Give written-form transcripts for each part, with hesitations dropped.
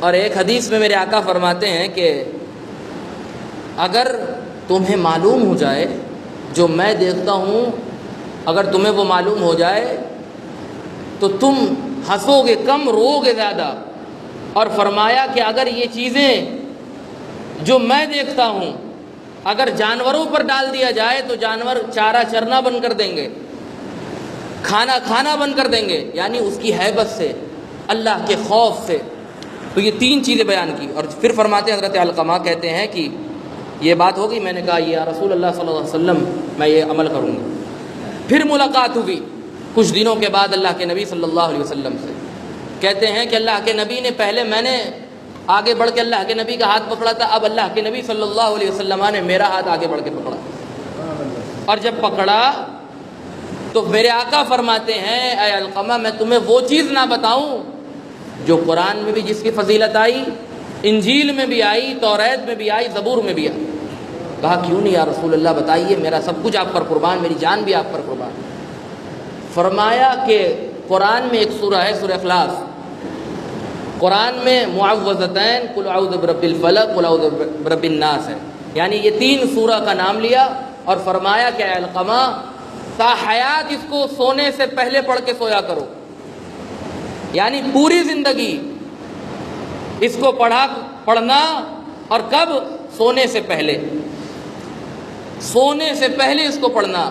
اور ایک حدیث میں میرے آقا فرماتے ہیں کہ اگر تمہیں معلوم ہو جائے جو میں دیکھتا ہوں، اگر تمہیں وہ معلوم ہو جائے تو تم ہنسو گے کم، رو گے زیادہ۔ اور فرمایا کہ اگر یہ چیزیں جو میں دیکھتا ہوں اگر جانوروں پر ڈال دیا جائے تو جانور چارہ چرنا بند کر دیں گے، کھانا کھانا بند کر دیں گے، یعنی اس کی ہیبت سے، اللہ کے خوف سے۔ تو یہ تین چیزیں بیان کی، اور پھر فرماتے ہیں حضرت علقمہ کہتے ہیں کہ یہ بات ہوگی، میں نے کہا یا رسول اللہ صلی اللہ علیہ وسلم میں یہ عمل کروں گا۔ پھر ملاقات ہوئی کچھ دنوں کے بعد اللہ کے نبی صلی اللہ علیہ وسلم سے، کہتے ہیں کہ اللہ کے نبی نے پہلے، میں نے آگے بڑھ کے اللہ کے نبی کا ہاتھ پکڑا تھا، اب اللہ کے نبی صلی اللہ علیہ وسلم نے میرا ہاتھ آگے بڑھ کے پکڑا، اور جب پکڑا تو میرے آقا فرماتے ہیں اے علقمہ میں تمہیں وہ چیز نہ بتاؤں جو قرآن میں بھی جس کی فضیلت آئی، انجیل میں بھی آئی، توریت میں بھی آئی، زبور میں بھی آئی؟ کہا کیوں نہیں یا رسول اللہ، بتائیے، میرا سب کچھ آپ پر قربان، میری جان بھی آپ پر قربان۔ فرمایا کہ قرآن میں ایک سورہ ہے سورہ اخلاص، قرآن میں معوذتین، قل اعوذ برب الفلق، قل اعوذ برب الناس ہے، یعنی یہ تین سورہ کا نام لیا، اور فرمایا کہ اے علقمہ تا حیات اس کو سونے سے پہلے پڑھ کے سویا کرو، یعنی پوری زندگی اس کو پڑھنا، اور کب؟ سونے سے پہلے، سونے سے پہلے اس کو پڑھنا۔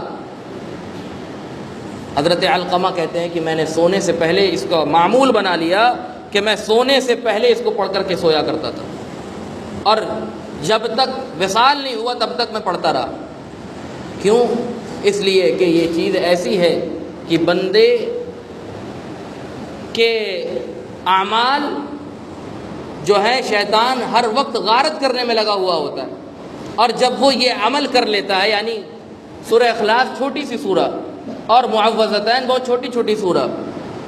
حضرت علقمہ کہتے ہیں کہ میں نے سونے سے پہلے اس کا معمول بنا لیا کہ میں سونے سے پہلے اس کو پڑھ کر کے سویا کرتا تھا، اور جب تک وصال نہیں ہوا تب تک میں پڑھتا رہا۔ کیوں؟ اس لیے کہ یہ چیز ایسی ہے کہ بندے کے اعمال جو ہے شیطان ہر وقت غارت کرنے میں لگا ہوا ہوتا ہے، اور جب وہ یہ عمل کر لیتا ہے، یعنی سورہ اخلاص چھوٹی سی سورہ اور معوذتین بہت چھوٹی چھوٹی سورہ،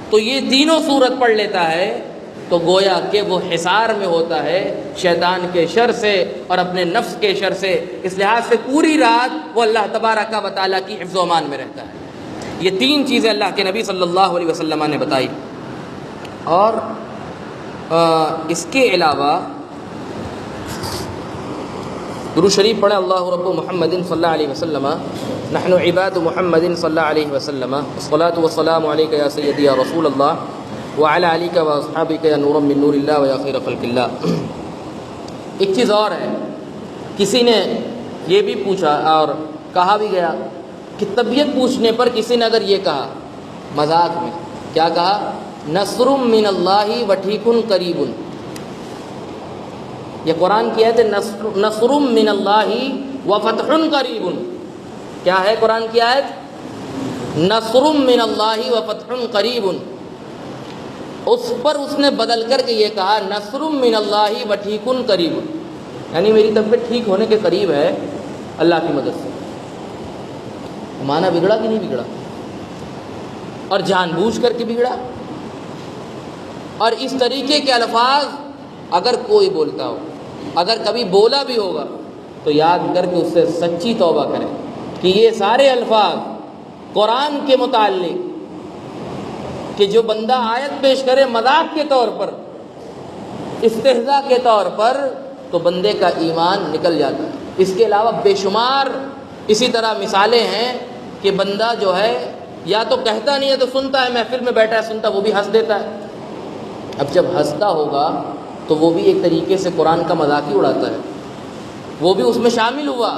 تو یہ تینوں سورت پڑھ لیتا ہے تو گویا کہ وہ حصار میں ہوتا ہے شیطان کے شر سے اور اپنے نفس کے شر سے، اس لحاظ سے پوری رات وہ اللہ تبارک و تعالیٰ کی حفظ و امان میں رہتا ہے۔ یہ تین چیزیں اللہ کے نبی صلی اللہ علیہ وسلم نے بتائی۔ اور اس کے علاوہ درود شریف پڑھیں، اللہ رب محمد صلی اللہ علیہ وسلم، نحن عباد محمد صلی اللہ علیہ وسلم، الصلاۃ والسلام علیک یا سیدی یا رسول اللہ وعلی آلک و اصحابک یا نورا من نور اللہ و یا خیر خلق اللہ۔ ایک چیز اور ہے، کسی نے یہ بھی پوچھا اور کہا بھی گیا کہ طبیعت پوچھنے پر کسی نے اگر یہ کہا مذاق میں، کیا کہا؟ نصر من اللہ و ٹھیک قریب، یہ قرآن کی آیت ہے، نصر من اللہ و فتح قریب۔ کیا ہے قرآن کی آیت؟ نصر من اللہ و فتح قریب۔ اس پر اس نے بدل کر کے یہ کہا نصر من اللہ و ٹھیک قریب، یعنی میری طبیعت ٹھیک ہونے کے قریب ہے اللہ کی مدد سے۔ معنی بگڑا کہ نہیں بگڑا؟ اور جان بوجھ کر کے بگڑا۔ اور اس طریقے کے الفاظ اگر کوئی بولتا ہو، اگر کبھی بولا بھی ہوگا تو یاد کر کے اس سے سچی توبہ کرے کہ یہ سارے الفاظ قرآن کے متعلق کہ جو بندہ آیت پیش کرے مذاق کے طور پر، استہزاء کے طور پر، تو بندے کا ایمان نکل جاتا ہے۔ اس کے علاوہ بے شمار اسی طرح مثالیں ہیں کہ بندہ جو ہے یا تو کہتا نہیں ہے تو سنتا ہے، محفل میں بیٹھا ہے سنتا، وہ بھی ہنس دیتا ہے۔ اب جب ہنستا ہوگا تو وہ بھی ایک طریقے سے قرآن کا مذاق ہی اڑاتا ہے، وہ بھی اس میں شامل ہوا۔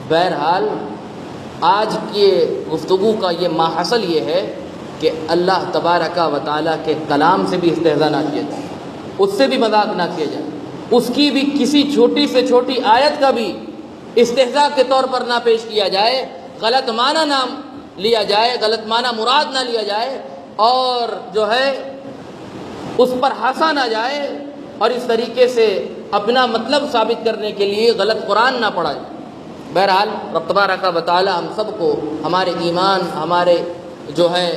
بہرحال آج کی گفتگو کا یہ ماحصل یہ ہے کہ اللہ تبارک و تعالیٰ کے کلام سے بھی استہزاء نہ کیا جائے، اس سے بھی مذاق نہ کیا جائے، اس کی بھی کسی چھوٹی سے چھوٹی آیت کا بھی استہزاء کے طور پر نہ پیش کیا جائے، غلط معنی نہ لیا جائے، غلط معنی مراد نہ لیا جائے، اور جو ہے اس پر ہنسا نہ جائے، اور اس طریقے سے اپنا مطلب ثابت کرنے کے لیے غلط قرآن نہ پڑھا جائے۔ بہرحال رب تبارک و تعالی ہم سب کو ہمارے ایمان، ہمارے جو ہے